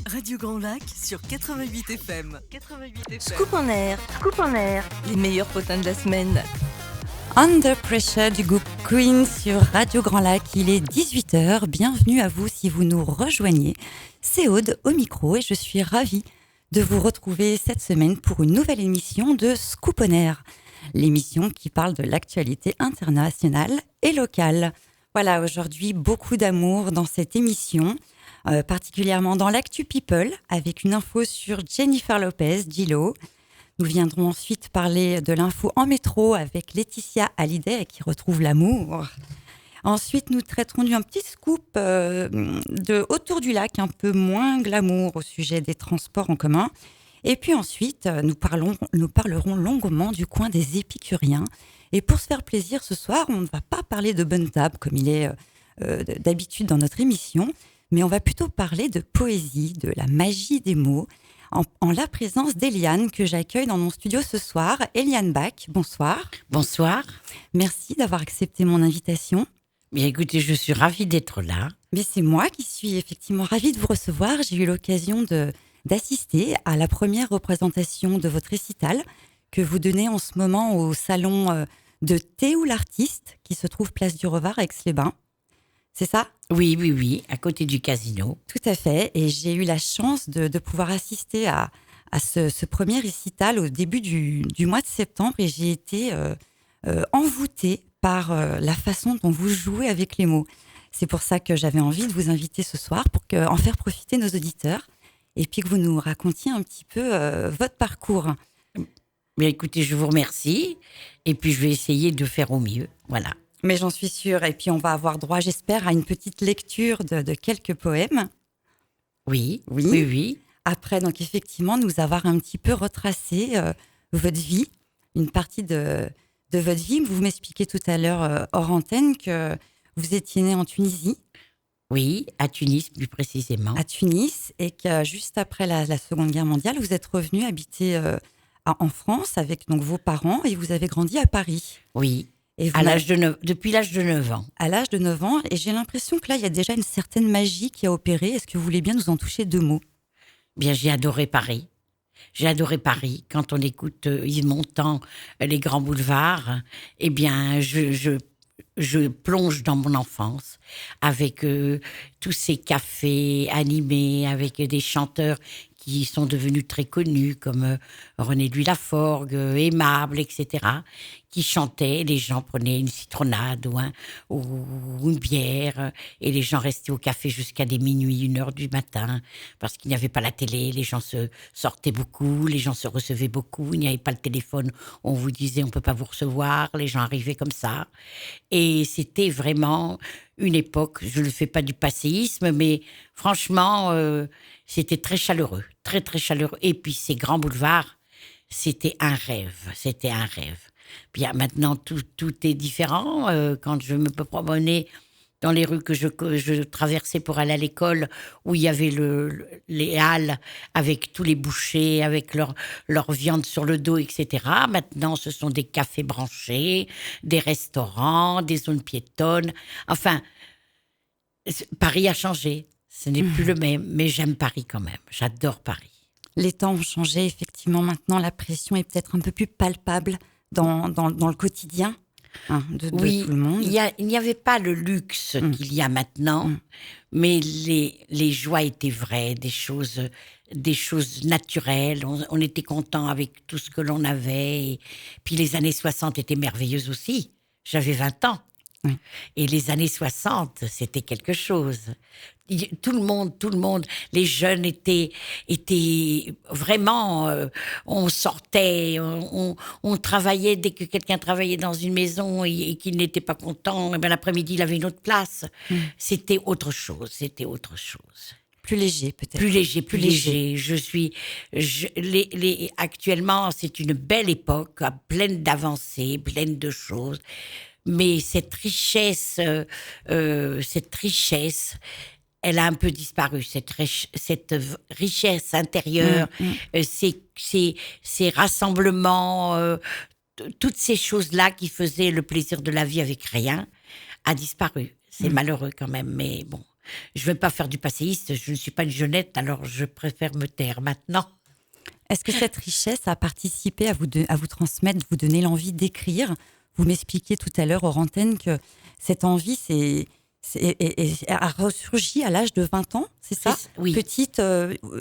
Radio Grand Lac sur 88 FM. 88 FM. Scoop en air. Scoop en air. Les meilleurs potins de la semaine. Under Pressure du groupe Queen sur Radio Grand Lac. Il est 18h. Bienvenue à vous si vous nous rejoignez. C'est Aude au micro et je suis ravie de vous retrouver cette semaine pour une nouvelle émission de Scoop on Air. L'émission qui parle de l'actualité internationale et locale. Voilà, aujourd'hui, beaucoup d'amour dans cette émission, particulièrement dans l'Actu People, avec une info sur Jennifer Lopez, J-Lo. Nous viendrons ensuite parler de l'info en métro avec Laetitia Hallyday qui retrouve l'amour. Ensuite, nous traiterons d'un petit scoop autour du lac, un peu moins glamour au sujet des transports en commun. Et puis ensuite, nous parlerons longuement du coin des épicuriens. Et pour se faire plaisir ce soir, on ne va pas parler de bonne table comme il est d'habitude dans notre émission, mais on va plutôt parler de poésie, de la magie des mots, en la présence d'Eliane que j'accueille dans mon studio ce soir. Eliane Bach, bonsoir. Bonsoir. Merci d'avoir accepté mon invitation. Bien écoutez, je suis ravie d'être là. Mais c'est moi qui suis effectivement ravie de vous recevoir. J'ai eu l'occasion d'assister à la première représentation de votre récital que vous donnez en ce moment au salon de Théo l'artiste qui se trouve place du Revard à Aix-les-Bains. C'est ça ? Oui, à côté du casino. Tout à fait. Et j'ai eu la chance de pouvoir assister à ce premier récital au début du mois de septembre et j'ai été envoûtée par la façon dont vous jouez avec les mots. C'est pour ça que j'avais envie de vous inviter ce soir pour en faire profiter nos auditeurs et puis que vous nous racontiez un petit peu votre parcours. Bien écoutez, je vous remercie et puis je vais essayer de faire au mieux. Voilà. Mais j'en suis sûre. Et puis on va avoir droit, j'espère, à une petite lecture de quelques poèmes. Oui. Après, donc effectivement, nous avoir un petit peu retracé votre vie, une partie de votre vie. Vous m'expliquiez tout à l'heure hors antenne que vous étiez né en Tunisie. Oui, à Tunis plus précisément. À Tunis, et que juste après la Seconde Guerre mondiale, vous êtes revenu habiter en France avec donc vos parents et vous avez grandi à Paris. Oui, et depuis l'âge de 9 ans. À l'âge de 9 ans, et j'ai l'impression que là, il y a déjà une certaine magie qui a opéré. Est-ce que vous voulez bien nous en toucher deux mots ? Bien, j'ai adoré Paris. Quand on écoute Yves Montand, les grands boulevards, eh bien, je plonge dans mon enfance avec tous ces cafés animés, avec des chanteurs qui sont devenus très connus, comme René Louis Laforgue, Aimable, etc., qui chantaient. Les gens prenaient une citronnade ou une bière, et les gens restaient au café jusqu'à des minuit, 1h du matin, parce qu'il n'y avait pas la télé, les gens se sortaient beaucoup, les gens se recevaient beaucoup, il n'y avait pas le téléphone, on vous disait on ne peut pas vous recevoir, les gens arrivaient comme ça. Et c'était vraiment une époque, je ne fais pas du passéisme, mais franchement, c'était très chaleureux, très très chaleureux. Et puis ces grands boulevards, c'était un rêve. Bien maintenant, tout est différent. Quand je me promenais dans les rues que je traversais pour aller à l'école, où il y avait les halles avec tous les bouchers, avec leur viande sur le dos, etc. Maintenant, ce sont des cafés branchés, des restaurants, des zones piétonnes. Enfin, Paris a changé. Ce n'est plus le même, mais j'aime Paris quand même. J'adore Paris. Les temps ont changé, effectivement. Maintenant, la pression est peut-être un peu plus palpable dans le quotidien de tout le monde. Il n'y avait pas le luxe qu'il y a maintenant, mais les joies étaient vraies, des choses naturelles. On était content avec tout ce que l'on avait. Et puis les années 60 étaient merveilleuses aussi. J'avais 20 ans. Oui. Et les années 60, c'était quelque chose. Tout le monde, les jeunes étaient vraiment, on sortait, on travaillait. Dès que quelqu'un travaillait dans une maison et qu'il n'était pas content, l'après-midi, il avait une autre place. C'était autre chose. Plus léger, peut-être. Plus léger. Actuellement, c'est une belle époque, pleine d'avancées, pleine de choses. Mais cette richesse, elle a un peu disparu. Cette richesse intérieure, ces rassemblements, toutes ces choses-là qui faisaient le plaisir de la vie avec rien, a disparu. C'est malheureux quand même, mais bon. Je ne vais pas faire du passéiste, je ne suis pas une jeunette, alors je préfère me taire maintenant. Est-ce que cette richesse a participé à vous transmettre, vous donner l'envie d'écrire? Vous m'expliquiez tout à l'heure hors antenne que cette envie a ressurgi à l'âge de 20 ans, c'est ça? Oui. Petite,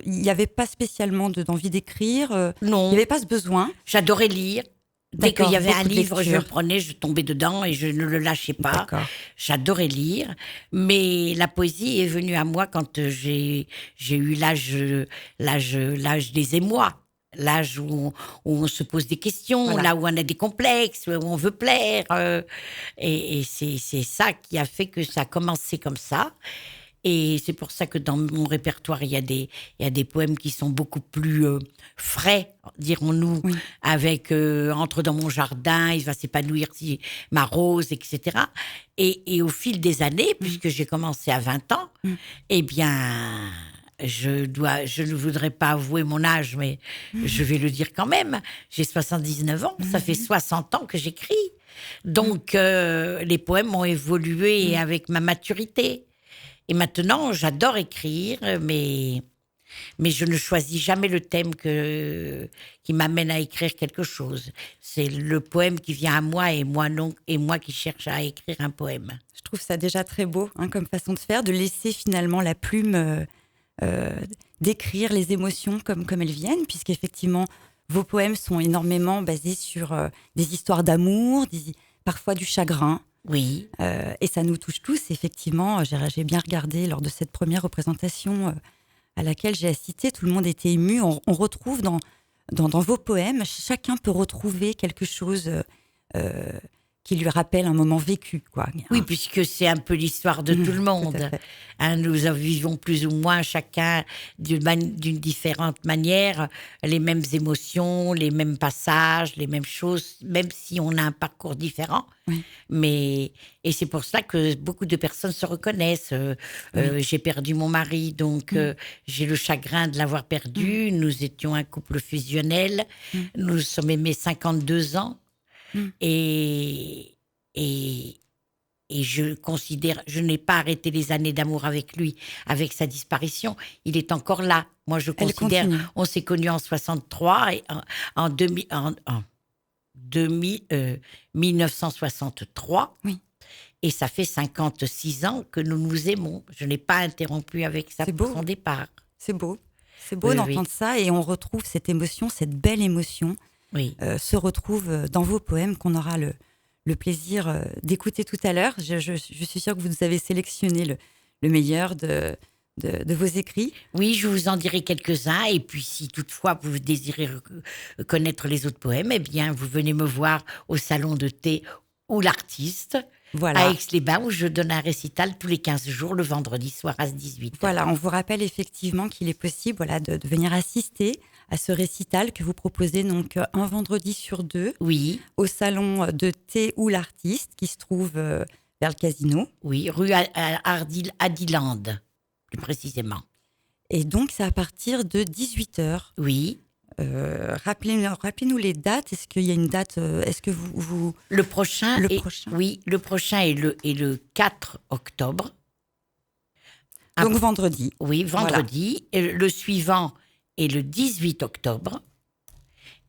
il n'y avait pas spécialement d'envie d'écrire, Non. il n'y avait pas ce besoin. J'adorais lire. Dès qu'il y avait un livre, je le lecture. prenais, je tombais dedans et je ne le lâchais pas. D'accord. J'adorais lire, mais la poésie est venue à moi quand j'ai eu l'âge des émois. L'âge où on se pose des questions, Voilà. là où on a des complexes, où on veut plaire. Et c'est ça qui a fait que ça a commencé comme ça. Et c'est pour ça que dans mon répertoire, il y a des poèmes qui sont beaucoup plus frais, dirons-nous, Oui. avec Entre dans mon jardin, il va s'épanouir si ma rose, etc. Et au fil des années, puisque j'ai commencé à 20 ans, eh bien, je ne voudrais pas avouer mon âge, mais je vais le dire quand même. J'ai 79 ans, ça fait 60 ans que j'écris. Donc, les poèmes ont évolué avec ma maturité. Et maintenant, j'adore écrire, mais je ne choisis jamais le thème qui m'amène à écrire quelque chose. C'est le poème qui vient à moi et moi non, et moi qui cherche à écrire un poème. Je trouve ça déjà très beau comme façon de faire, de laisser finalement la plume d'écrire les émotions comme elles viennent, puisqu'effectivement, vos poèmes sont énormément basés sur des histoires d'amour, parfois du chagrin. Oui. Et ça nous touche tous, effectivement. J'ai bien regardé lors de cette première représentation à laquelle j'ai assisté. Tout le monde était ému. On retrouve dans vos poèmes, chacun peut retrouver quelque chose qui lui rappelle un moment vécu, quoi. Oui, puisque c'est un peu l'histoire de tout le monde. Nous vivons plus ou moins chacun d'une différente manière les mêmes émotions, les mêmes passages, les mêmes choses, même si on a un parcours différent. Oui. Et c'est pour ça que beaucoup de personnes se reconnaissent. J'ai perdu mon mari, donc j'ai le chagrin de l'avoir perdu. Nous étions un couple fusionnel. Nous sommes aimés 52 ans. Et je considère, je n'ai pas arrêté les années d'amour avec lui, avec sa disparition. Il est encore là. Moi, je considère, on s'est connus en 63 et en 1963. Oui. Et ça fait 56 ans que nous nous aimons. Je n'ai pas interrompu avec ça pour son départ. C'est beau. C'est beau d'entendre ça et on retrouve cette émotion, cette belle émotion. Oui. Se retrouve dans vos poèmes qu'on aura le plaisir d'écouter tout à l'heure. Je suis sûre que vous avez sélectionné le meilleur de vos écrits. Oui, je vous en dirai quelques-uns. Et puis, si toutefois vous désirez connaître les autres poèmes, eh bien, vous venez me voir au Salon de thé ou l'Artiste, à Aix-les-Bains, où je donne un récital tous les 15 jours, le vendredi soir à 18h. Voilà, on vous rappelle effectivement qu'il est possible de venir assister à ce récital que vous proposez donc un vendredi sur 2 au Salon de thé ou l'Artiste qui se trouve vers le Casino. Oui, rue Adiland, plus précisément. Et donc, c'est à partir de 18h. Oui. Rappelez-nous les dates. Est-ce qu'il y a une date est-ce que vous... Le prochain. Oui, le prochain est le 4 octobre. Donc vendredi. Oui, vendredi. Voilà. Et le suivant est le 18 octobre.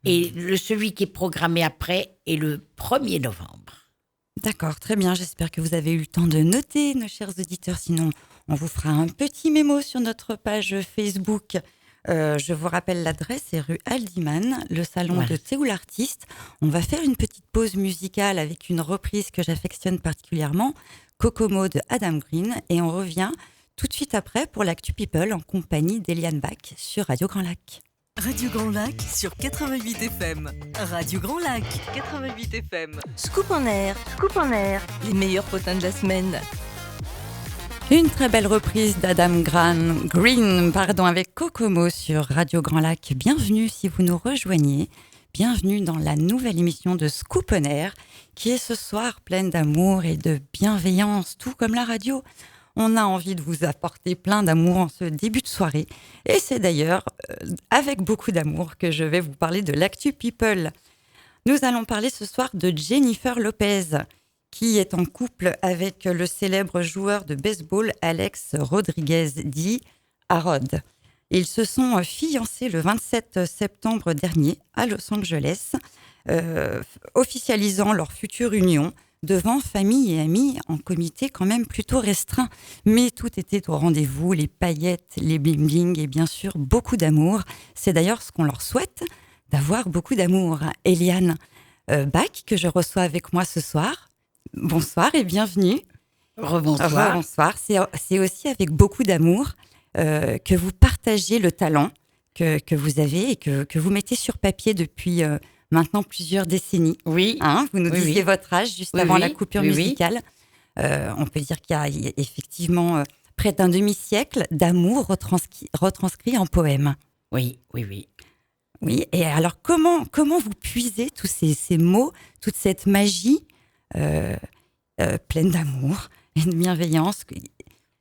Et celui qui est programmé après est le 1er novembre. D'accord, très bien. J'espère que vous avez eu le temps de noter, nos chers auditeurs. Sinon, on vous fera un petit mémo sur notre page Facebook. Je vous rappelle l'adresse, c'est rue Aldiman, le salon de thé ou l'Artiste. On va faire une petite pause musicale avec une reprise que j'affectionne particulièrement, Kokomo de Adam Green. Et on revient tout de suite après pour l'Actu People en compagnie d'Eliane Bach sur Radio Grand Lac. Radio Grand Lac sur 88 FM. Radio Grand Lac 88 FM. Scoop en air. Les meilleurs potins de la semaine. Une très belle reprise d'Adam Green, avec Kokomo sur Radio Grand Lac. Bienvenue si vous nous rejoignez. Bienvenue dans la nouvelle émission de Scoop on Air qui est ce soir pleine d'amour et de bienveillance, tout comme la radio. On a envie de vous apporter plein d'amour en ce début de soirée. Et c'est d'ailleurs avec beaucoup d'amour que je vais vous parler de l'Actu People. Nous allons parler ce soir de Jennifer Lopez, qui est en couple avec le célèbre joueur de baseball Alex Rodriguez, dit Arod. Ils se sont fiancés le 27 septembre dernier à Los Angeles, officialisant leur future union devant famille et amis en comité quand même plutôt restreint. Mais tout était au rendez-vous, les paillettes, les bling-bling et bien sûr beaucoup d'amour. C'est d'ailleurs ce qu'on leur souhaite, d'avoir beaucoup d'amour. Eliane Bach, que je reçois avec moi ce soir. Bonsoir et bienvenue. Rebonsoir. Bonsoir. C'est aussi avec beaucoup d'amour que vous partagez le talent que vous avez et que vous mettez sur papier depuis maintenant plusieurs décennies. Oui. Vous nous disiez votre âge juste avant la coupure musicale. On peut dire qu'il y a effectivement près d'un demi-siècle d'amour retranscrit en poème. Oui. Oui, et alors comment vous puisez tous ces mots, toute cette magie pleine d'amour et de bienveillance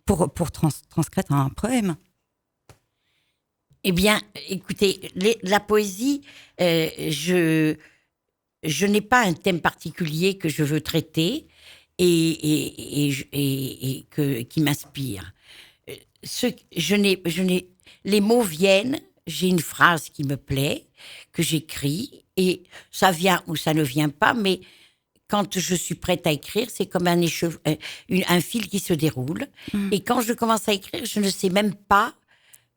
pour transcrire un poème? Eh bien, écoutez, la poésie, je n'ai pas un thème particulier que je veux traiter et qui m'inspire. Les mots viennent, j'ai une phrase qui me plaît, que j'écris, et ça vient ou ça ne vient pas, mais quand je suis prête à écrire, c'est comme un fil qui se déroule. Et quand je commence à écrire, je ne sais même pas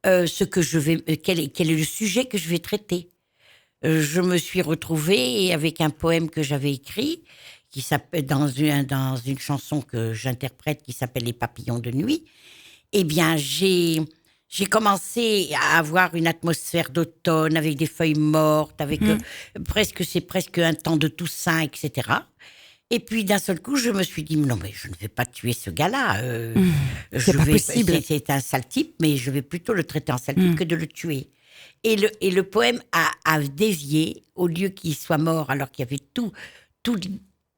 quel est le sujet que je vais traiter. Je me suis retrouvée avec un poème que j'avais écrit, qui s'appelle dans une chanson que j'interprète qui s'appelle Les papillons de nuit. Eh bien, j'ai commencé à avoir une atmosphère d'automne avec des feuilles mortes, avec c'est presque un temps de Toussaint, etc. Et puis d'un seul coup, je me suis dit non mais je ne vais pas tuer ce gars-là. C'est pas possible. C'est un sale type, mais je vais plutôt le traiter en sale type que de le tuer. Et le poème a dévié, au lieu qu'il soit mort, alors qu'il y avait tout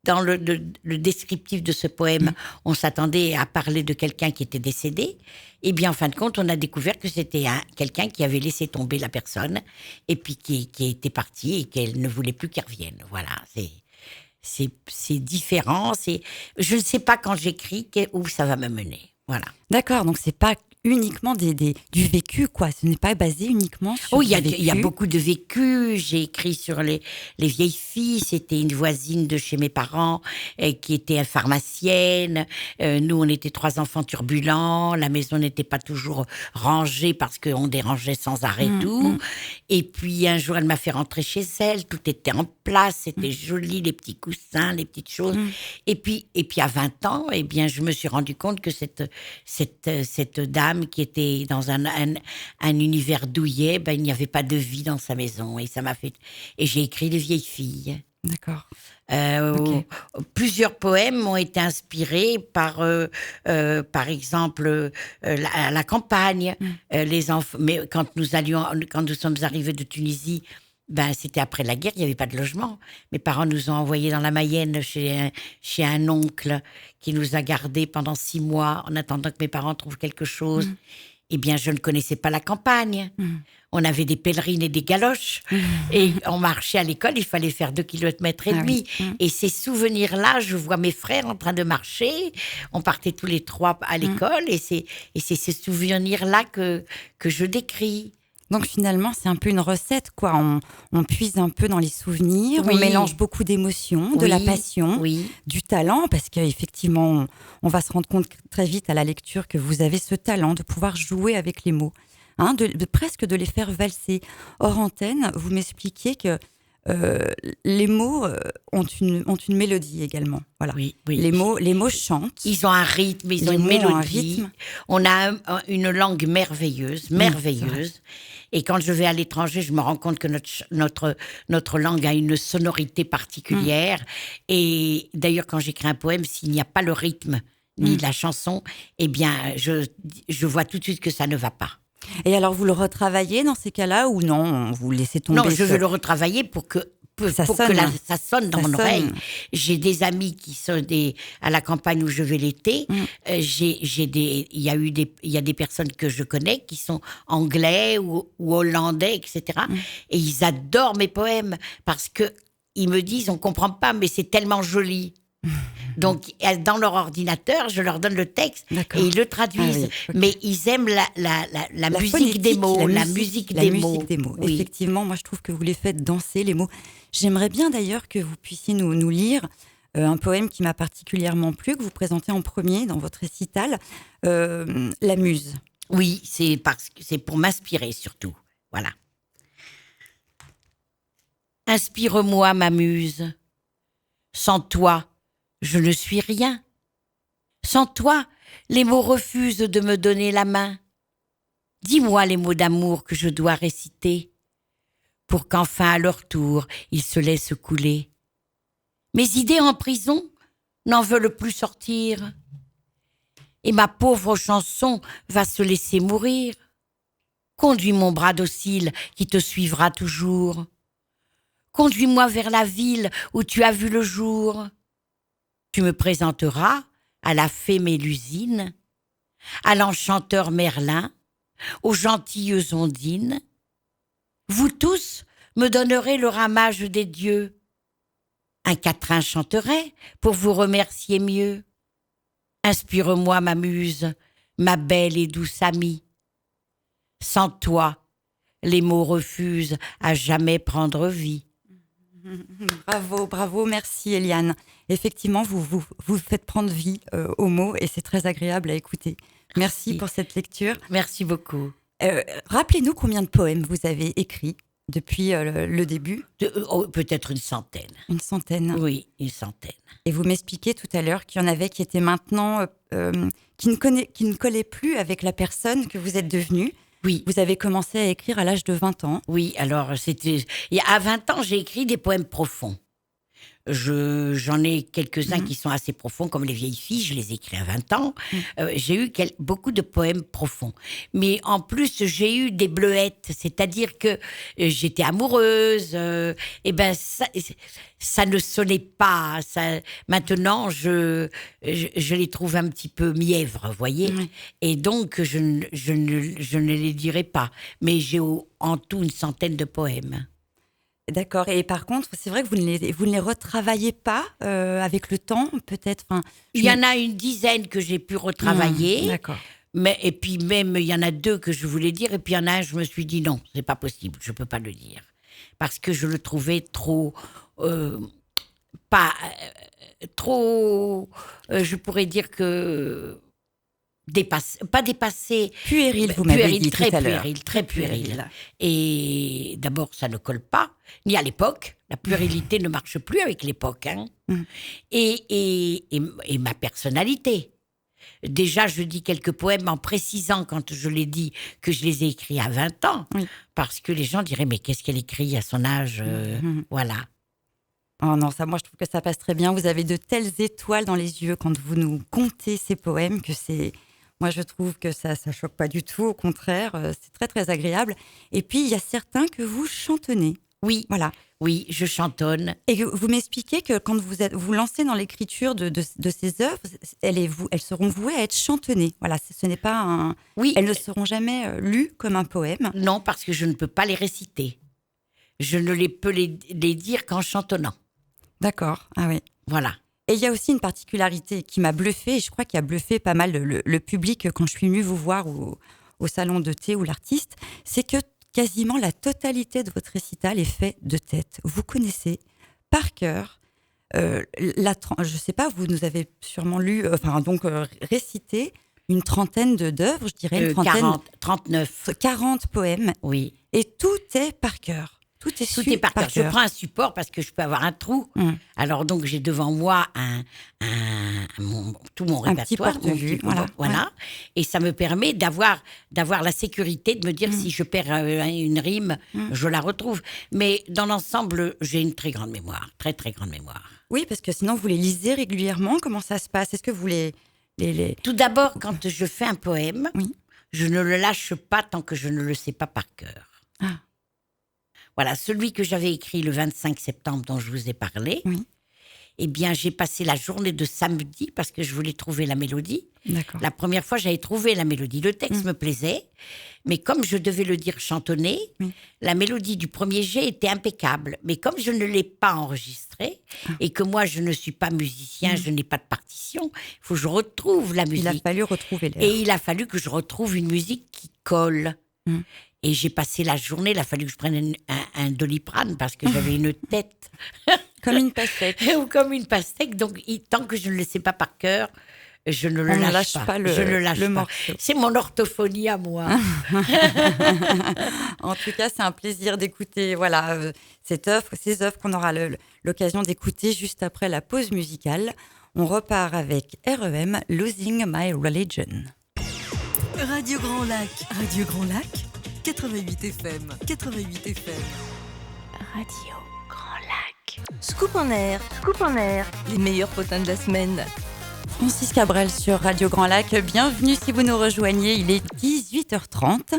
dans le descriptif de ce poème, on s'attendait à parler de quelqu'un qui était décédé. Et bien, en fin de compte, on a découvert que c'était quelqu'un qui avait laissé tomber la personne et puis qui était parti et qu'elle ne voulait plus qu'il revienne. Voilà, c'est différent. Je ne sais pas quand j'écris où ça va me mener. Voilà. D'accord, donc c'est pas uniquement du vécu, quoi. Ce n'est pas basé uniquement sur il y a beaucoup de vécu. J'ai écrit sur les vieilles filles. C'était une voisine de chez mes parents qui était pharmacienne. Nous, on était 3 enfants turbulents. La maison n'était pas toujours rangée parce qu'on dérangeait sans arrêt tout. Et puis, un jour, elle m'a fait rentrer chez elle. Tout était en place. C'était joli, les petits coussins, les petites choses. Et puis, à 20 ans, eh bien, je me suis rendu compte que cette dame qui était dans un univers douillet, il n'y avait pas de vie dans sa maison. Et ça m'a fait... Et j'ai écrit Les vieilles filles. D'accord. Plusieurs poèmes ont été inspirés par exemple, la campagne. Les enfants. Mais quand nous sommes arrivés de Tunisie, c'était après la guerre, il n'y avait pas de logement. Mes parents nous ont envoyés dans la Mayenne chez un oncle qui nous a gardés pendant 6 mois en attendant que mes parents trouvent quelque chose. Eh bien, je ne connaissais pas la campagne. On avait des pèlerines et des galoches. Et on marchait à l'école, il fallait faire 2,5 km. Et ces souvenirs-là, je vois mes frères en train de marcher. On partait tous les 3 à l'école. Et c'est ces souvenirs-là que je décris. Donc finalement, c'est un peu une recette, quoi. On puise un peu dans les souvenirs, on mélange beaucoup d'émotions, de la passion, du talent, parce qu'effectivement, on va se rendre compte très vite à la lecture que vous avez ce talent de pouvoir jouer avec les mots, de presque de les faire valser. Hors antenne, vous m'expliquiez que les mots ont une mélodie également. Voilà. Oui. Les mots chantent. Ils ont un rythme, ils ont une mélodie. On a une langue merveilleuse. Et quand je vais à l'étranger, je me rends compte que notre langue a une sonorité particulière. Et d'ailleurs, quand j'écris un poème, s'il n'y a pas le rythme ni la chanson, eh bien, je vois tout de suite que ça ne va pas. Et alors, vous le retravaillez dans ces cas-là ou non? Vous laissez tomber? Non, je veux le retravailler pour que ça sonne dans mon oreille. J'ai des amis qui sont à la campagne où je vais l'été. Il y a des personnes que je connais qui sont anglais ou hollandais, etc. Et ils adorent mes poèmes parce que ils me disent, on comprend pas, mais c'est tellement joli. Donc, dans leur ordinateur, je leur donne le texte D'accord. et ils le traduisent. Ah oui, ok. Mais ils aiment la musique phonétique, des mots. La musique des mots. Oui. Effectivement, moi je trouve que vous les faites danser, les mots. J'aimerais bien d'ailleurs que vous puissiez nous lire un poème qui m'a particulièrement plu, que vous présentez en premier dans votre récital, La Muse. Oui, c'est pour m'inspirer surtout. Voilà. Inspire-moi, ma muse. Sans toi, je ne suis rien. Sans toi, les mots refusent de me donner la main. Dis-moi les mots d'amour que je dois réciter, pour qu'enfin à leur tour ils se laissent couler. Mes idées en prison n'en veulent plus sortir, et ma pauvre chanson va se laisser mourir. Conduis mon bras docile qui te suivra toujours. Conduis-moi vers la ville où tu as vu le jour. Tu me présenteras à la fée Mélusine, à l'enchanteur Merlin, aux gentilles ondines. Vous tous me donnerez le ramage des dieux. Un quatrain chanterait pour vous remercier mieux. Inspire-moi, ma muse, ma belle et douce amie. Sans toi, les mots refusent à jamais prendre vie. Bravo, merci Eliane. Effectivement, vous faites prendre vie aux mots et c'est très agréable à écouter. Merci pour cette lecture. Merci beaucoup. Rappelez-nous combien de poèmes vous avez écrits depuis le début. Peut-être une centaine. Une centaine. Oui, une centaine. Et vous m'expliquiez tout à l'heure qu'il y en avait qui étaient maintenant, qui ne collaient plus avec la personne que vous êtes devenue. Oui. Vous avez commencé à écrire à l'âge de 20 ans. Oui, alors à 20 ans, j'ai écrit des poèmes profonds. J'en ai quelques-uns qui sont assez profonds, comme Les Vieilles Filles, je les ai écrits à 20 ans. J'ai eu beaucoup de poèmes profonds. Mais en plus, j'ai eu des bleuettes, c'est-à-dire que j'étais amoureuse, et ben ça ne sonnait pas. Maintenant, je les trouve un petit peu mièvres, vous voyez. Et donc, je ne les dirai pas. Mais j'ai en tout une centaine de poèmes. D'accord. Et par contre, c'est vrai que vous ne les retravaillez pas avec le temps, peut-être. Il y en a une dizaine que j'ai pu retravailler. D'accord. Et puis même, il y en a 2 que je voulais dire. Et puis il y en a un, je me suis dit non, c'est pas possible, je peux pas le dire. Parce que je le trouvais trop... je pourrais dire que... pas dépassé. Puéril, vous m'avez dit tout à l'heure. Très puéril. Et d'abord, ça ne colle pas, ni à l'époque. La puérilité ne marche plus avec l'époque. Hein. Et ma personnalité. Déjà, je dis quelques poèmes en précisant, quand je l'ai dit, que je les ai écrits à 20 ans. Parce que les gens diraient, mais qu'est-ce qu'elle écrit à son âge Voilà. Oh non, ça, moi, je trouve que ça passe très bien. Vous avez de telles étoiles dans les yeux quand vous nous contez ces poèmes que c'est... Moi, je trouve que ça choque pas du tout. Au contraire, c'est très, très agréable. Et puis, il y a certains que vous chantonnez. Oui, voilà. Oui, je chantonne. Et vous m'expliquez que quand vous lancez dans l'écriture de ces œuvres, elles seront vouées à être chantonnées. Voilà, ce n'est pas un... Oui. Elles ne seront jamais lues comme un poème. Non, parce que je ne peux pas les réciter. Je ne peux les dire qu'en chantonnant. D'accord, ah oui. Voilà. Et il y a aussi une particularité qui m'a bluffée, et je crois qu'il a bluffé pas mal le public quand je suis venue vous voir au salon de thé ou l'artiste, c'est que quasiment la totalité de votre récital est fait de tête. Vous connaissez par cœur, je ne sais pas, vous nous avez sûrement lu, récité une trentaine d'œuvres, je dirais une trentaine. 39. 40 poèmes. Oui. Et tout est par cœur. Tout est par cœur. Je prends un support parce que je peux avoir un trou. Alors donc j'ai devant moi tout mon répertoire, petit porte-vue, voilà. Ouais. Et ça me permet d'avoir la sécurité de me dire si je perds une rime, je la retrouve. Mais dans l'ensemble, j'ai une très grande mémoire, très très grande mémoire. Oui, parce que sinon vous les lisez régulièrement. Comment ça se passe? Est-ce que vous les... Tout d'abord, quand je fais un poème, je ne le lâche pas tant que je ne le sais pas par cœur. Ah. Voilà, celui que j'avais écrit le 25 septembre dont je vous ai parlé, eh bien, j'ai passé la journée de samedi parce que je voulais trouver la mélodie. D'accord. La première fois, j'avais trouvé la mélodie. Le texte me plaisait, mais comme je devais le dire chantonné, la mélodie du premier jet était impeccable. Mais comme je ne l'ai pas enregistrée et que moi, je ne suis pas musicien, je n'ai pas de partition, il faut que je retrouve la musique. Il a fallu retrouver l'air. Et il a fallu que je retrouve une musique qui colle. Et j'ai passé la journée, il a fallu que je prenne un Doliprane parce que j'avais une tête. Comme une pastèque. Ou comme une pastèque. Donc, tant que je ne le sais pas par cœur, je ne le lâche pas. je ne lâche pas. Morceau. C'est mon orthophonie à moi. En tout cas, c'est un plaisir d'écouter ces œuvres qu'on aura l'occasion d'écouter juste après la pause musicale. On repart avec REM, Losing My Religion. Radio Grand Lac. Radio Grand Lac, 88 FM. 88 FM. Radio Grand Lac. Scoop en air. Scoop en air. Les meilleurs potins de la semaine. Francis Cabrel sur Radio Grand Lac. Bienvenue si vous nous rejoignez. Il est 18h30.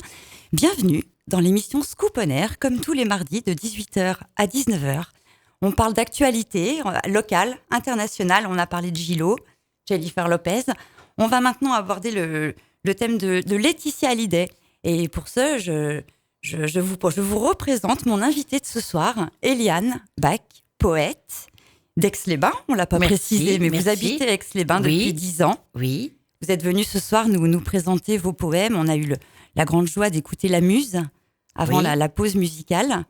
Bienvenue dans l'émission Scoop on Air, comme tous les mardis de 18h à 19h. On parle d'actualité locale, internationale. On a parlé de Gillo, Jennifer Lopez. On va maintenant aborder le thème de Laetitia Hallyday. Et pour ce, je vous représente mon invitée de ce soir, Eliane Bach, poète d'Aix-les-Bains. On ne l'a pas précisé, mais vous habitez à Aix-les-Bains depuis 10 ans. Oui. Vous êtes venue ce soir nous présenter vos poèmes. On a eu la grande joie d'écouter la Muse avant la pause musicale.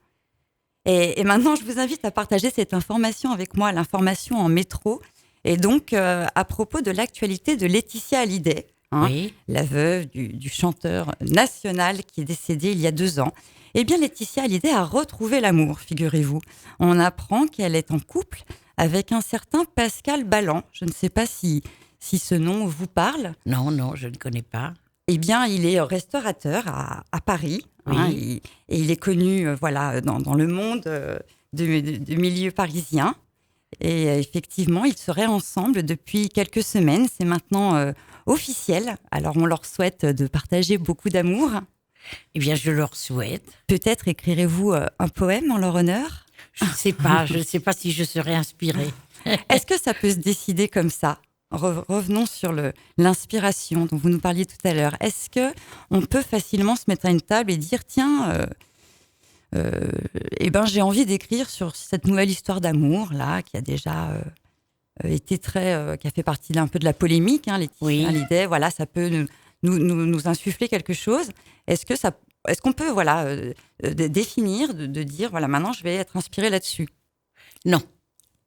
Et maintenant, je vous invite à partager cette information avec moi, l'information en métro. Et donc, à propos de l'actualité de Laetitia Hallyday, la veuve du chanteur national qui est décédé il y a 2 ans. Eh bien, Laetitia Hallyday a retrouvé l'amour, figurez-vous. On apprend qu'elle est en couple avec un certain Pascal Ballan. Je ne sais pas si ce nom vous parle. Non, je ne connais pas. Eh bien, il est restaurateur à Paris. Oui. Et il est connu dans le monde du milieu parisien. Et effectivement, ils seraient ensemble depuis quelques semaines. C'est maintenant officiel. Alors, on leur souhaite de partager beaucoup d'amour. Eh bien, je leur souhaite. Peut-être écrirez-vous un poème en leur honneur ? Je ne sais pas si je serai inspirée. Est-ce que ça peut se décider comme ça ? Revenons sur l'inspiration dont vous nous parliez tout à l'heure. Est-ce qu'on peut facilement se mettre à une table et dire tiens, j'ai envie d'écrire sur cette nouvelle histoire d'amour là qui a déjà été qui a fait partie un peu de la polémique, Laetitia Hallyday. Voilà, ça peut nous insuffler quelque chose. Est-ce qu'on peut définir, de dire voilà, maintenant je vais être inspirée là-dessus ? Non.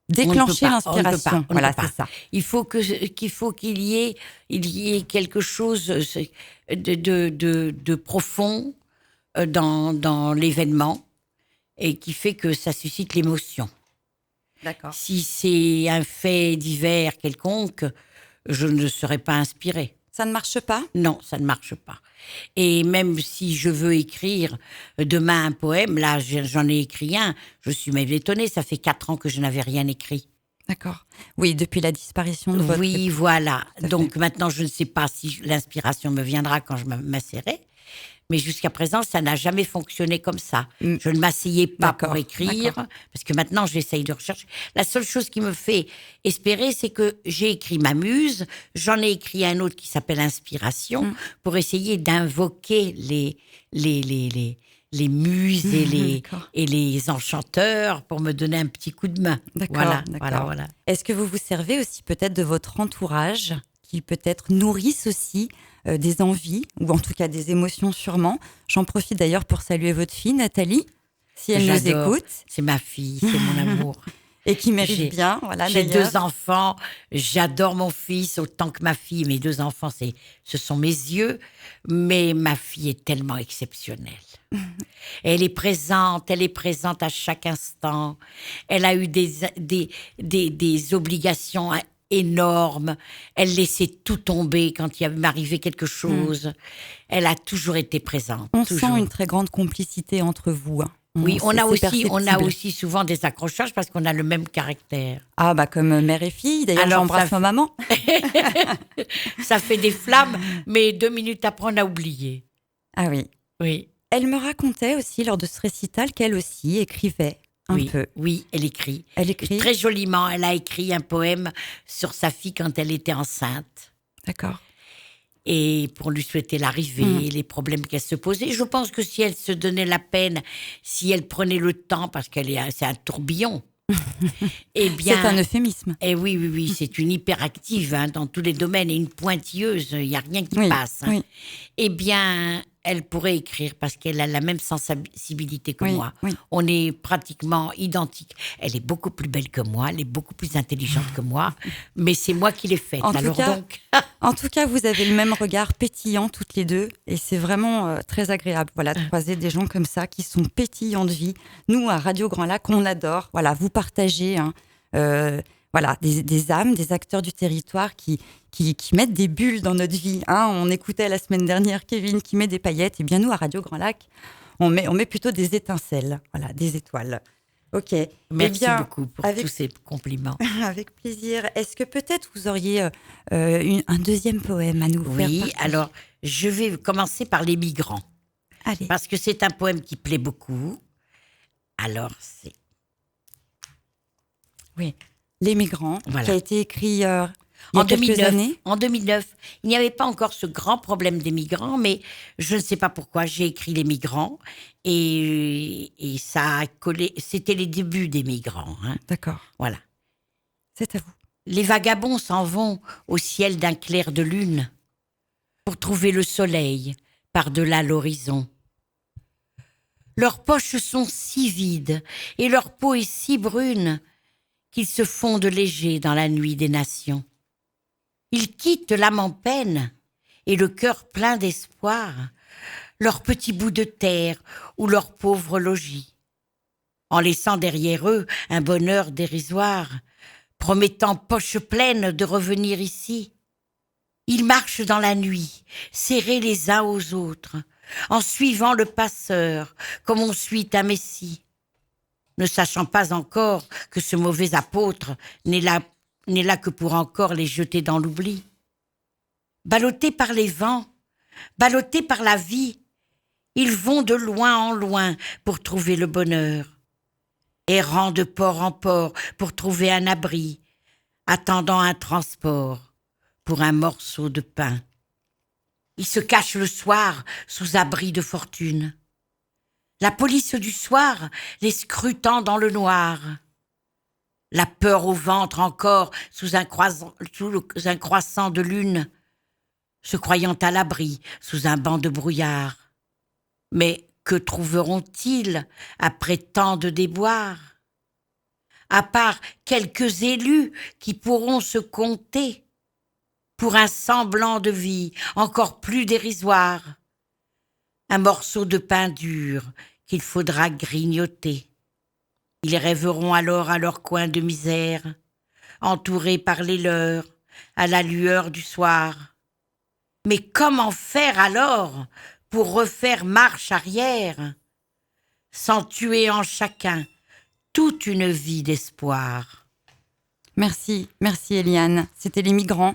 Déclencher l'inspiration. Voilà, c'est ça. Il faut qu'il y ait quelque chose de profond dans l'événement et qui fait que ça suscite l'émotion. D'accord. Si c'est un fait divers quelconque, je ne serai pas inspirée. Ça ne marche pas ? Non, ça ne marche pas. Et même si je veux écrire demain un poème, là, j'en ai écrit un, je suis même étonnée, ça fait 4 ans que je n'avais rien écrit. D'accord. Oui, depuis la disparition de votre... Oui, voilà. Donc maintenant, je ne sais pas si l'inspiration me viendra quand je m'asserai. Mais jusqu'à présent, ça n'a jamais fonctionné comme ça. Je ne m'asseyais pas pour écrire, parce que maintenant, j'essaye de rechercher. La seule chose qui me fait espérer, c'est que j'ai écrit ma muse, j'en ai écrit un autre qui s'appelle Inspiration, pour essayer d'invoquer les muses et les enchanteurs pour me donner un petit coup de main. D'accord. Voilà. Est-ce que vous vous servez aussi peut-être de votre entourage qui peut-être nourrissent aussi des envies, ou en tout cas des émotions sûrement. J'en profite d'ailleurs pour saluer votre fille, Nathalie, si elle nous écoute. C'est ma fille, c'est mon amour. Et qui mérite bien, voilà. J'ai 2 enfants, j'adore mon fils autant que ma fille. Mes 2 enfants, ce sont mes yeux, mais ma fille est tellement exceptionnelle. Elle est présente à chaque instant. Elle a eu des obligations énorme. Elle laissait tout tomber quand il m'arrivait quelque chose. Elle a toujours été présente. On sent une très grande complicité entre vous. Oui, on a aussi souvent des accrochages parce qu'on a le même caractère. Ah bah comme mère et fille. D'ailleurs, j'embrasse ma maman. Ça fait des flammes, mais 2 minutes après, on a oublié. Ah oui. Oui. Elle me racontait aussi lors de ce récital qu'elle aussi écrivait un peu. Oui, elle écrit. Elle écrit. Très joliment, elle a écrit un poème sur sa fille quand elle était enceinte. D'accord. Et pour lui souhaiter l'arrivée, les problèmes qu'elle se posait. Je pense que si elle se donnait la peine, si elle prenait le temps, parce c'est un tourbillon. Eh bien, c'est un euphémisme. Eh oui, c'est une hyperactive dans tous les domaines et une pointilleuse, il n'y a rien qui passe. Oui. Eh bien, elle pourrait écrire parce qu'elle a la même sensibilité que moi. Oui. On est pratiquement identiques. Elle est beaucoup plus belle que moi, elle est beaucoup plus intelligente que moi, mais c'est moi qui l'ai faite. En tout cas, vous avez le même regard pétillant toutes les deux et c'est vraiment très agréable. Voilà, de croiser des gens comme ça qui sont pétillants de vie. Nous, à Radio Grand Lac, on adore. Voilà, vous partagez des âmes, des acteurs du territoire qui mettent des bulles dans notre vie. On écoutait la semaine dernière Kevin qui met des paillettes. Et bien nous, à Radio Grand Lac, on met plutôt des étincelles, voilà, des étoiles. Ok. Merci beaucoup pour tous ces compliments. Avec plaisir. Est-ce que peut-être vous auriez un deuxième poème à nous faire partager ? Oui, alors je vais commencer par Les Migrants. Allez. Parce que c'est un poème qui plaît beaucoup. Alors c'est... Oui, Les Migrants, voilà. Qui a été écrit il y a quelques années. En 2009, il n'y avait pas encore ce grand problème des migrants, mais je ne sais pas pourquoi, j'ai écrit Les Migrants et ça a collé, c'était les débuts des migrants. D'accord. Voilà. C'est à vous. Les vagabonds s'en vont au ciel d'un clair de lune pour trouver le soleil par-delà l'horizon. Leurs poches sont si vides et leur peau est si brune qu'ils se fondent légers dans la nuit des nations. Ils quittent l'âme en peine et le cœur plein d'espoir, leur petit bout de terre ou leur pauvre logis, en laissant derrière eux un bonheur dérisoire, promettant poche pleine de revenir ici. Ils marchent dans la nuit, serrés les uns aux autres, en suivant le passeur comme on suit un messie, ne sachant pas encore que ce mauvais apôtre n'est là que pour encore les jeter dans l'oubli. Ballottés par les vents, ballottés par la vie, ils vont de loin en loin pour trouver le bonheur, errant de port en port pour trouver un abri, attendant un transport pour un morceau de pain. Ils se cachent le soir sous abri de fortune, la police du soir les scrutant dans le noir, la peur au ventre encore sous un croissant de lune, se croyant à l'abri sous un banc de brouillard. Mais que trouveront-ils après tant de déboires ? À part quelques élus qui pourront se compter pour un semblant de vie encore plus dérisoire, un morceau de pain dur qu'il faudra grignoter. Ils rêveront alors à leur coin de misère, entourés par les leurs, à la lueur du soir. Mais comment faire alors pour refaire marche arrière, sans tuer en chacun toute une vie d'espoir ? Merci Eliane. C'était Les Migrants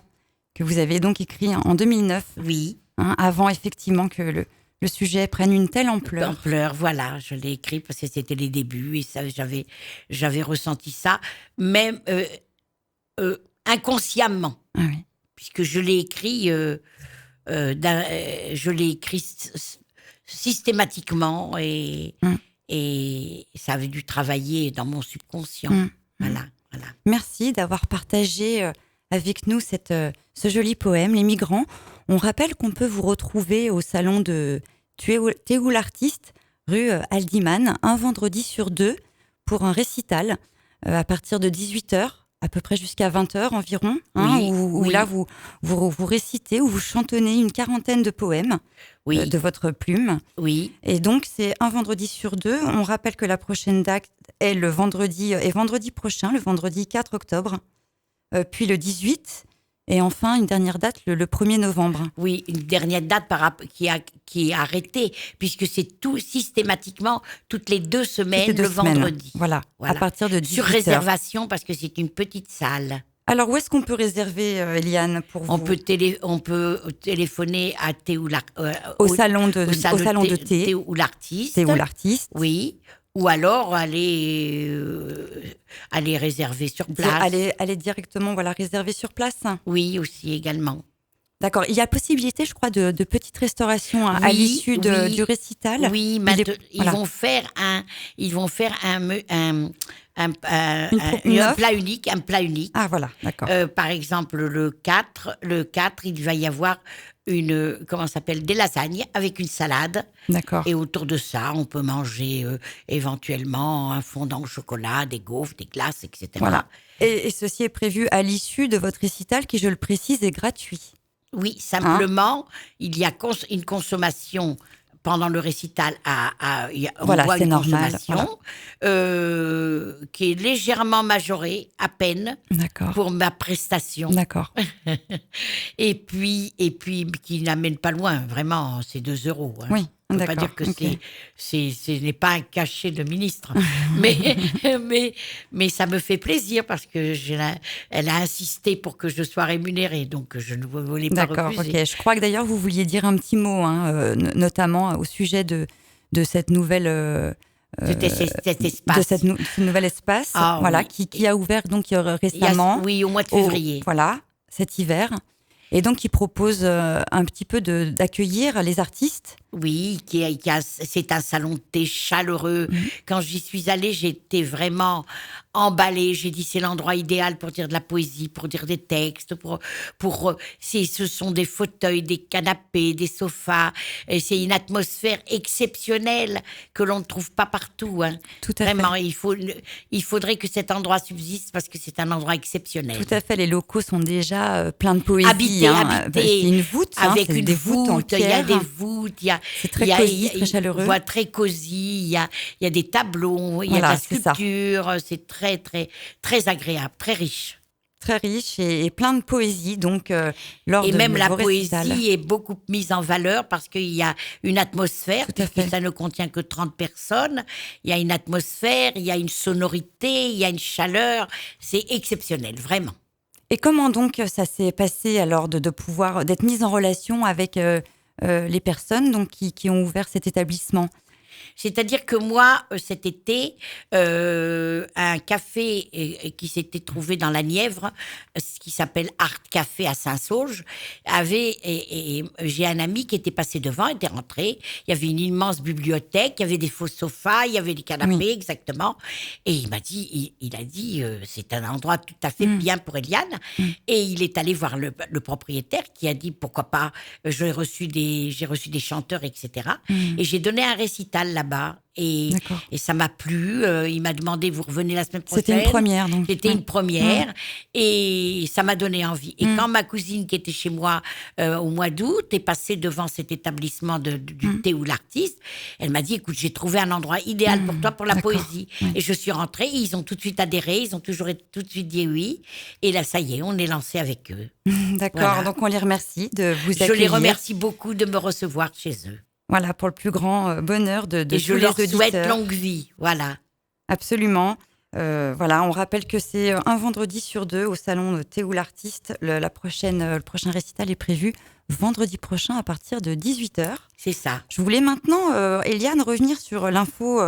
que vous avez donc écrit en 2009. Oui. Avant effectivement que le sujet prenne une telle ampleur. Voilà, je l'ai écrit parce que c'était les débuts et ça, j'avais ressenti ça, même inconsciemment, oui. Puisque je l'ai écrit, systématiquement et ça avait dû travailler dans mon subconscient. Voilà. Merci d'avoir partagé avec nous ce joli poème, Les Migrants. On rappelle qu'on peut vous retrouver au salon de Théoul Artiste, rue Aldiman, un vendredi sur 2 pour un récital à partir de 18h, à peu près jusqu'à 20h environ, où là vous récitez, où vous chantonnez une quarantaine de poèmes de votre plume. Oui. Et donc c'est un vendredi sur 2. On rappelle que la prochaine date est vendredi prochain, le vendredi 4 octobre, puis le 18. Et enfin, une dernière date, le 1er novembre. Oui, une dernière date qui est arrêtée, puisque c'est tout systématiquement toutes les 2 semaines, le vendredi. Voilà, à partir de 18h. Sur réservation, parce que c'est une petite salle. Alors, où est-ce qu'on peut réserver, Eliane, pour vous ? On peut téléphoner à au salon de Théoul Artiste. Théoul Artiste. Oui. Ou alors aller réserver sur place. Aller directement réserver sur place. Oui, aussi également. D'accord. Il y a possibilité, je crois, de petites restaurations à l'issue du récital. Oui, ils vont faire un plat unique. Ah voilà, d'accord. Par exemple, le 4, il va y avoir des lasagnes avec une salade. D'accord. Et autour de ça, on peut manger éventuellement un fondant au chocolat, des gaufres, des glaces, etc. Voilà. Et ceci est prévu à l'issue de votre récital qui, je le précise, est gratuit. Oui, simplement, il y a une consommation pendant le récital. On voit une normal, consommation qui est légèrement majorée, à peine, pour ma prestation. D'accord. et puis qui n'amène pas loin, vraiment, c'est 2 €. Hein. Oui. On ne peut pas dire que ce n'est pas un cachet de ministre. mais ça me fait plaisir parce que elle a insisté pour que je sois rémunérée. Donc, je ne voulais pas refuser. D'accord, ok. Je crois que d'ailleurs, vous vouliez dire un petit mot, notamment au sujet de cette nouvelle... cet espace. De ce nouvel espace qui a ouvert donc récemment. Oui, au mois de février. Cet hiver. Et donc, qui propose un petit peu d'accueillir les artistes. Oui, c'est un salon de thé chaleureux. Quand j'y suis allée, j'étais vraiment emballée. J'ai dit, c'est l'endroit idéal pour dire de la poésie, pour dire des textes. Ce sont des fauteuils, des canapés, des sofas. Et c'est une atmosphère exceptionnelle que l'on ne trouve pas partout. Hein. Tout à vraiment, fait. il faudrait que cet endroit subsiste parce que c'est un endroit exceptionnel. Tout à fait. Les locaux sont déjà pleins de poésie. Habités. C'est une voûte. Avec une voûte. Il y a des voûtes. C'est très cosy, très chaleureux. Très cosy. Il y a des tableaux. Il y a de la sculpture. C'est très, très, très agréable, très riche. Très riche et plein de poésie. Donc, lors et de même la récitals. poésie est beaucoup mise en valeur parce qu'il y a une atmosphère, puisque ça ne contient que 30 personnes. Il y a une atmosphère, il y a une sonorité, il y a une chaleur. C'est exceptionnel, vraiment. Et comment donc ça s'est passé alors d'être mise en relation avec les personnes donc, qui ont ouvert cet établissement ? C'est-à-dire que moi, cet été, un café qui s'était trouvé dans la Nièvre, qui s'appelle Art Café à Saint-Sauge, j'ai un ami qui était passé devant, était rentré. Il y avait une immense bibliothèque, il y avait des faux sofas, il y avait des canapés, exactement. Et il m'a dit, c'est un endroit tout à fait bien pour Eliane. Et il est allé voir le propriétaire qui a dit, pourquoi pas, j'ai reçu des chanteurs, etc. Et j'ai donné un récital là-bas et ça m'a plu. Il m'a demandé, vous revenez la semaine prochaine. C'était une première, donc. C'était une première et ça m'a donné envie. Et quand ma cousine qui était chez moi au mois d'août est passée devant cet établissement du thé ou l'artiste, elle m'a dit, écoute, j'ai trouvé un endroit idéal pour toi, pour la poésie. Et je suis rentrée, ils ont tout de suite adhéré, ils ont tout de suite dit oui. Et là, ça y est, on est lancé avec eux. D'accord, voilà. Donc on les remercie de vous accueillir. Je les remercie beaucoup de me recevoir chez eux. Voilà, pour le plus grand bonheur de et tous les auditeurs. Je leur souhaite longue vie, voilà. Absolument. Voilà, on rappelle que c'est un vendredi sur 2 au salon Thé ou l'artiste. Le prochain récital est prévu vendredi prochain à partir de 18h. C'est ça. Je voulais maintenant, Eliane, revenir sur une info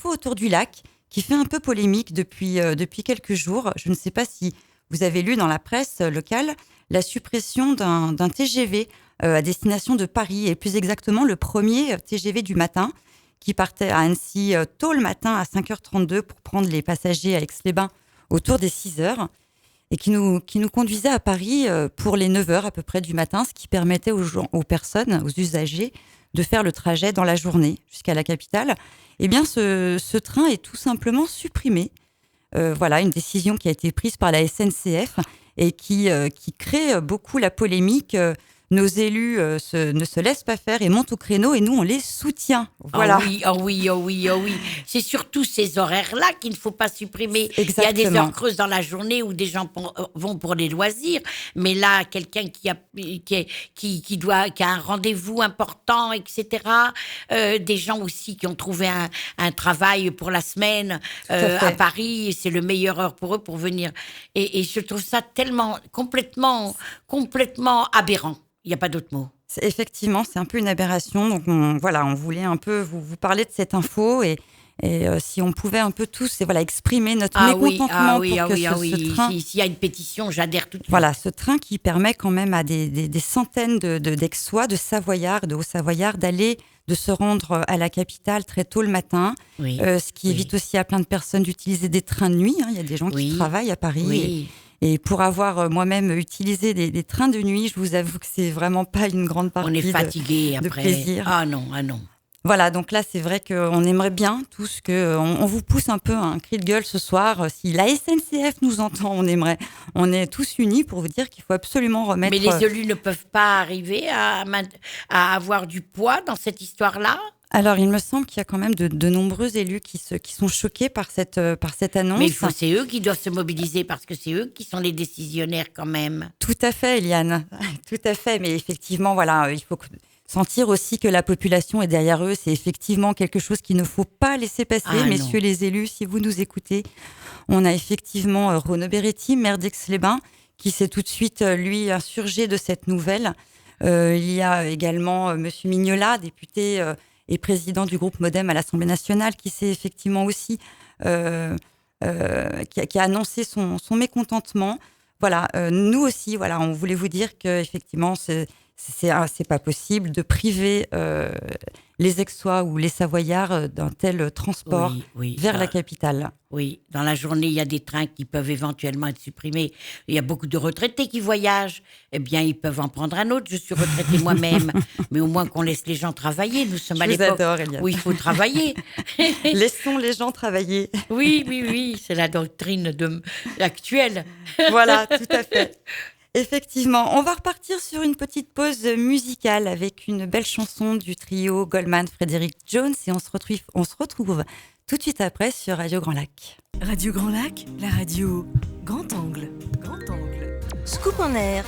autour du lac qui fait un peu polémique depuis quelques jours. Je ne sais pas si vous avez lu dans la presse locale la suppression d'un TGV à destination de Paris, et plus exactement le premier TGV du matin qui partait à Annecy tôt le matin à 5h32 pour prendre les passagers à Aix-les-Bains autour des 6h et qui nous conduisait à Paris pour les 9h à peu près du matin, ce qui permettait aux personnes, aux usagers, de faire le trajet dans la journée jusqu'à la capitale. Eh bien, ce train est tout simplement supprimé. Voilà, une décision qui a été prise par la SNCF et qui crée beaucoup la polémique. Nos élus ne se laissent pas faire et montent au créneau et nous, on les soutient. Voilà. Oh oui. C'est surtout ces horaires-là qu'il ne faut pas supprimer. Exactement. Il y a des heures creuses dans la journée où des gens vont pour les loisirs. Mais là, quelqu'un qui a un rendez-vous important, etc. Des gens aussi qui ont trouvé un travail pour la semaine à Paris. C'est le meilleure heure pour eux pour venir. Et je trouve ça tellement, complètement aberrant. Il n'y a pas d'autre mot. Effectivement, c'est un peu une aberration. Donc, on voulait un peu vous parler de cette info et Et si on pouvait un peu tous exprimer notre mécontentement pour que ce train... S'il y a une pétition, j'adhère tout de suite. Voilà, ce train qui permet quand même à des centaines d'Aixois, de Savoyards, de Hauts-Savoyards, de se rendre à la capitale très tôt le matin, ce qui évite aussi à plein de personnes d'utiliser des trains de nuit. Il y a des gens qui travaillent à Paris. Et pour avoir moi-même utilisé des trains de nuit, je vous avoue que c'est vraiment pas une grande partie on est fatigué de après. plaisir. Ah non. Voilà, donc là, c'est vrai qu'on aimerait bien tous on vous pousse un peu un cri de gueule ce soir. Si la SNCF nous entend, on est tous unis pour vous dire qu'il faut absolument remettre... Mais les élus ne peuvent pas arriver à avoir du poids dans cette histoire-là ? Alors, il me semble qu'il y a quand même de nombreux élus qui sont choqués par cette annonce. Mais c'est eux qui doivent se mobiliser parce que c'est eux qui sont les décisionnaires quand même. Tout à fait, Eliane. Tout à fait. Mais effectivement, il faut sentir aussi que la population est derrière eux. C'est effectivement quelque chose qu'il ne faut pas laisser passer. Messieurs les élus, si vous nous écoutez, on a effectivement Renaud Beretti, maire d'Aix-les-Bains, qui s'est tout de suite, lui, insurgé de cette nouvelle. Il y a également Monsieur Mignola, député... et président du groupe Modem à l'Assemblée nationale, qui s'est effectivement aussi qui a annoncé son mécontentement. Voilà, nous aussi, on voulait vous dire que effectivement c'est pas possible de priver les Aixois ou les Savoyards d'un tel transport vers la capitale. Oui, dans la journée, il y a des trains qui peuvent éventuellement être supprimés. Il y a beaucoup de retraités qui voyagent. Eh bien, ils peuvent en prendre un autre. Je suis retraitée moi-même. Mais au moins qu'on laisse les gens travailler. Nous sommes à l'époque où il faut travailler. Laissons les gens travailler. Oui. C'est la doctrine actuelle. Voilà, tout à fait. Effectivement, on va repartir sur une petite pause musicale avec une belle chanson du trio Goldman, Frédéric Jones, et on se retrouve tout de suite après sur Radio Grand Lac. Radio Grand Lac, la radio Grand Angle. Scoop en air,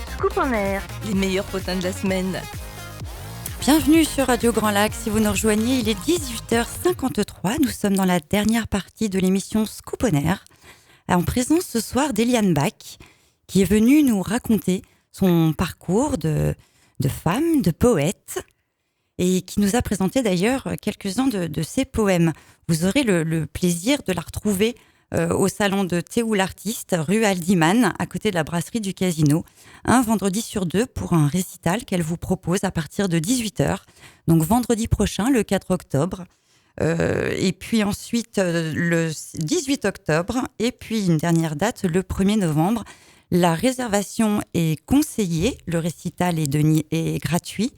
les meilleurs potins de la semaine. Bienvenue sur Radio Grand Lac. Si vous nous rejoignez, il est 18h53. Nous sommes dans la dernière partie de l'émission Scoop en air, en présence ce soir d'Eliane Bach, qui est venue nous raconter son parcours de femme, de poète, et qui nous a présenté d'ailleurs quelques-uns de ses poèmes. Vous aurez le plaisir de la retrouver au salon de Théo l'artiste, rue Aldiman, à côté de la brasserie du Casino, un vendredi sur 2 pour un récital qu'elle vous propose à partir de 18h, donc vendredi prochain, le 4 octobre. Et puis ensuite le 18 octobre, et puis une dernière date, le 1er novembre. La réservation est conseillée, le récital est gratuit,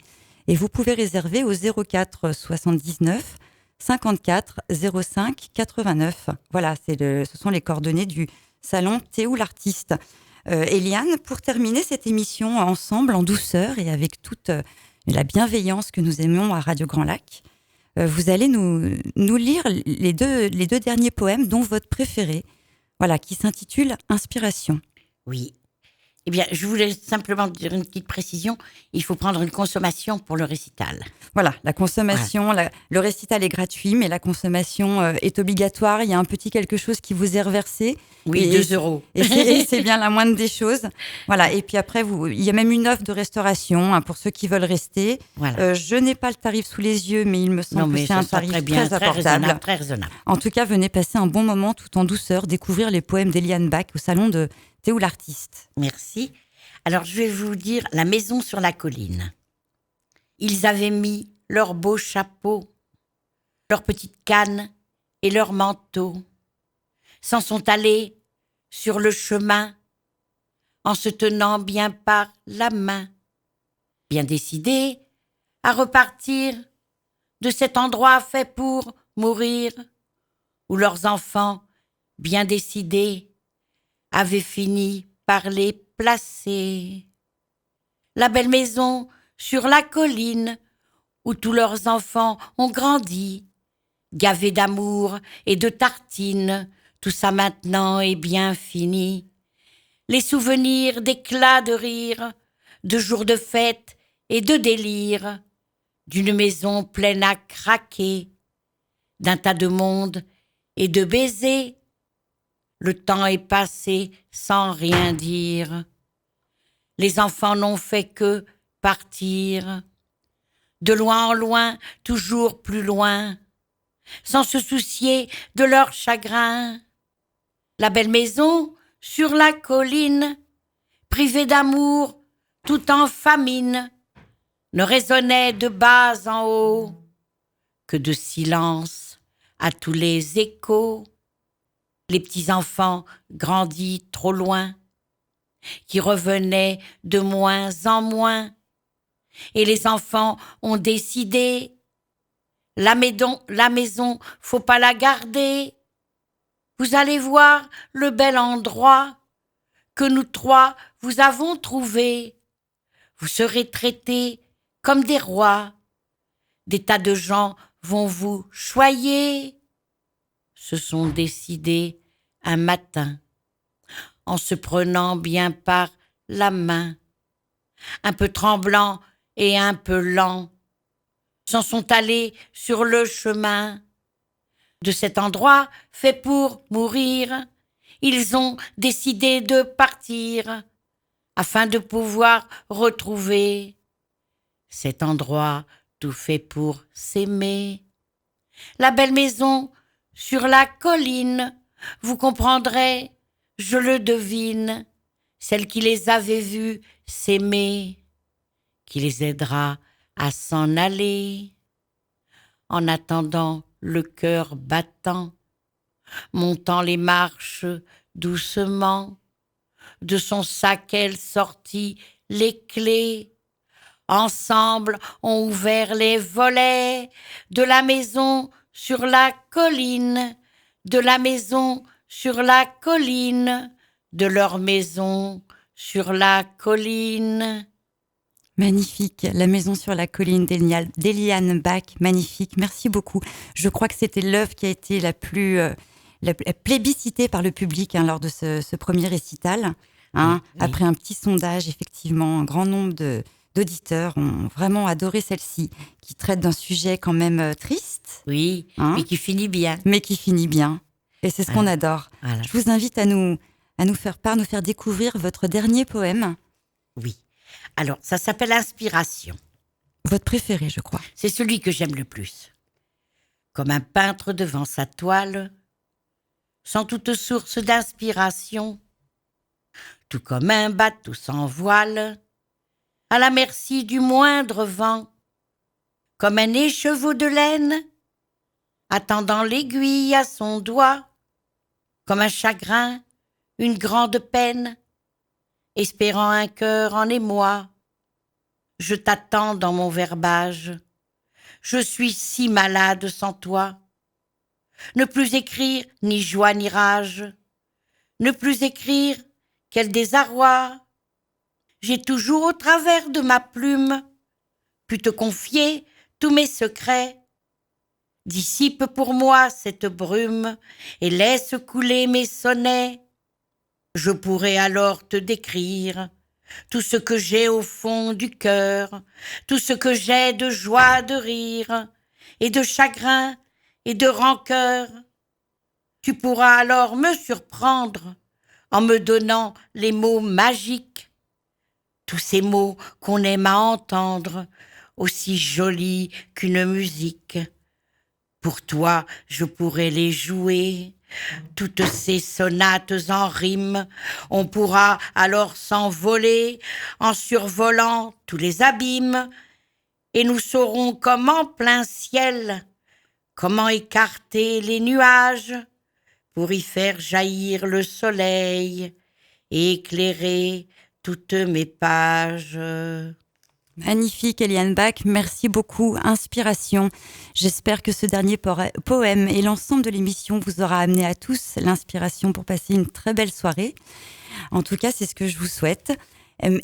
et vous pouvez réserver au 04 79 54 05 89. Voilà, ce sont les coordonnées du salon Théo l'artiste. Eliane, pour terminer cette émission ensemble, en douceur et avec toute la bienveillance que nous aimons à Radio Grand Lac, vous allez nous lire les deux derniers poèmes, dont votre préféré, qui s'intitule « Inspiration ». Oui. Eh bien, je voulais simplement dire une petite précision. Il faut prendre une consommation pour le récital. Voilà, la consommation, le récital est gratuit, mais la consommation est obligatoire. Il y a un petit quelque chose qui vous est reversé. Oui, 2 €. Et c'est bien la moindre des choses. Voilà, et puis après, il y a même une offre de restauration pour ceux qui veulent rester. Voilà. Je n'ai pas le tarif sous les yeux, mais il me semble que c'est un tarif très abordable. Très raisonnable. En tout cas, venez passer un bon moment tout en douceur, découvrir les poèmes d'Eliane Bach au salon de Théo l'artiste. Merci. Alors, je vais vous dire La maison sur la colline. Ils avaient mis leurs beaux chapeaux, leurs petites cannes et leurs manteaux, s'en sont allés sur le chemin en se tenant bien par la main, bien décidés à repartir de cet endroit fait pour mourir, où leurs enfants, bien décidés, avaient fini par les placer. La belle maison sur la colline, où tous leurs enfants ont grandi, gavés d'amour et de tartines, tout ça maintenant est bien fini. Les souvenirs d'éclats de rire, de jours de fête et de délire, d'une maison pleine à craquer, d'un tas de monde et de baisers. Le temps est passé sans rien dire. Les enfants n'ont fait que partir. De loin en loin, toujours plus loin. sans se soucier de leur chagrin. La belle maison sur la colline, privée d'amour, tout en famine, ne résonnait de bas en haut que de silence à tous les échos. Les petits enfants grandis trop loin, qui revenaient de moins en moins, et les enfants ont décidé, la maison, faut pas la garder. Vous allez voir le bel endroit que nous trois vous avons trouvé. Vous serez traités comme des rois. Des tas de gens vont vous choyer. Se sont décidés un matin, en se prenant bien par la main, un peu tremblant et un peu lent, s'en sont allés sur le chemin. De cet endroit fait pour mourir, ils ont décidé de partir, afin de pouvoir retrouver cet endroit tout fait pour s'aimer. La belle maison sur la colline, vous comprendrez, je le devine, celle qui les avait vus s'aimer, qui les aidera à s'en aller. En attendant le cœur battant, montant les marches doucement, de son sac elle sortit les clés. Ensemble ont ouvert les volets de la maison sur la colline, de la maison sur la colline, de leur maison sur la colline. Magnifique, La maison sur la colline d'Eliane Bach, magnifique, merci beaucoup. Je crois que c'était l'œuvre qui a été la plus plébiscitée par le public lors de ce premier récital. Oui. Après un petit sondage, effectivement, un grand nombre d'auditeurs ont vraiment adoré celle-ci, qui traite d'un sujet quand même triste. Oui, mais qui finit bien. Mais qui finit bien, et c'est ce qu'on adore. Voilà. Je vous invite à nous faire découvrir votre dernier poème. Oui. Alors, ça s'appelle Inspiration. Votre préféré, je crois. C'est celui que j'aime le plus. Comme un peintre devant sa toile, sans toute source d'inspiration, tout comme un bateau sans voile, à la merci du moindre vent, comme un écheveau de laine, attendant l'aiguille à son doigt, comme un chagrin, une grande peine, espérant un cœur en émoi. Je t'attends dans mon verbage, je suis si malade sans toi. Ne plus écrire ni joie ni rage, ne plus écrire quel désarroi. J'ai toujours au travers de ma plume pu te confier tous mes secrets. Dissipe pour moi cette brume et laisse couler mes sonnets. Je pourrai alors te décrire tout ce que j'ai au fond du cœur, tout ce que j'ai de joie, de rire, et de chagrin, et de rancœur. Tu pourras alors me surprendre en me donnant les mots magiques, tous ces mots qu'on aime à entendre, aussi jolis qu'une musique. Pour toi, je pourrais les jouer, toutes ces sonates en rime. On pourra alors s'envoler en survolant tous les abîmes, et nous saurons comme en plein ciel, comment écarter les nuages pour y faire jaillir le soleil et éclairer toutes mes pages. Magnifique, Eliane Bach, merci beaucoup. Inspiration. J'espère que ce dernier poème et l'ensemble de l'émission vous aura amené à tous l'inspiration pour passer une très belle soirée. En tout cas, c'est ce que je vous souhaite.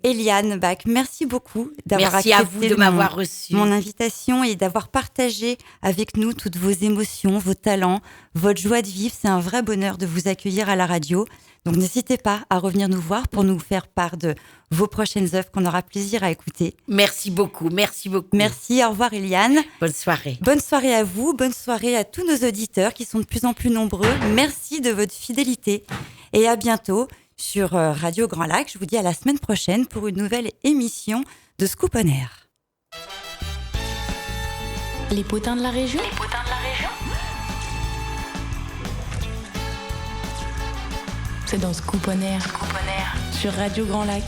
Eliane Bach, merci beaucoup d'avoir accepté m'avoir reçu mon invitation et d'avoir partagé avec nous toutes vos émotions, vos talents, votre joie de vivre. C'est un vrai bonheur de vous accueillir à la radio. Donc n'hésitez pas à revenir nous voir pour nous faire part de vos prochaines œuvres qu'on aura plaisir à écouter. Merci beaucoup, merci beaucoup. Merci, au revoir Eliane. Bonne soirée. Bonne soirée à vous, bonne soirée à tous nos auditeurs qui sont de plus en plus nombreux. Merci de votre fidélité et à bientôt sur Radio Grand Lac. Je vous dis à la semaine prochaine pour une nouvelle émission de Scoop on Air. Les potins de la région. C'est dans Scoop on Air. Sur Radio Grand Lac.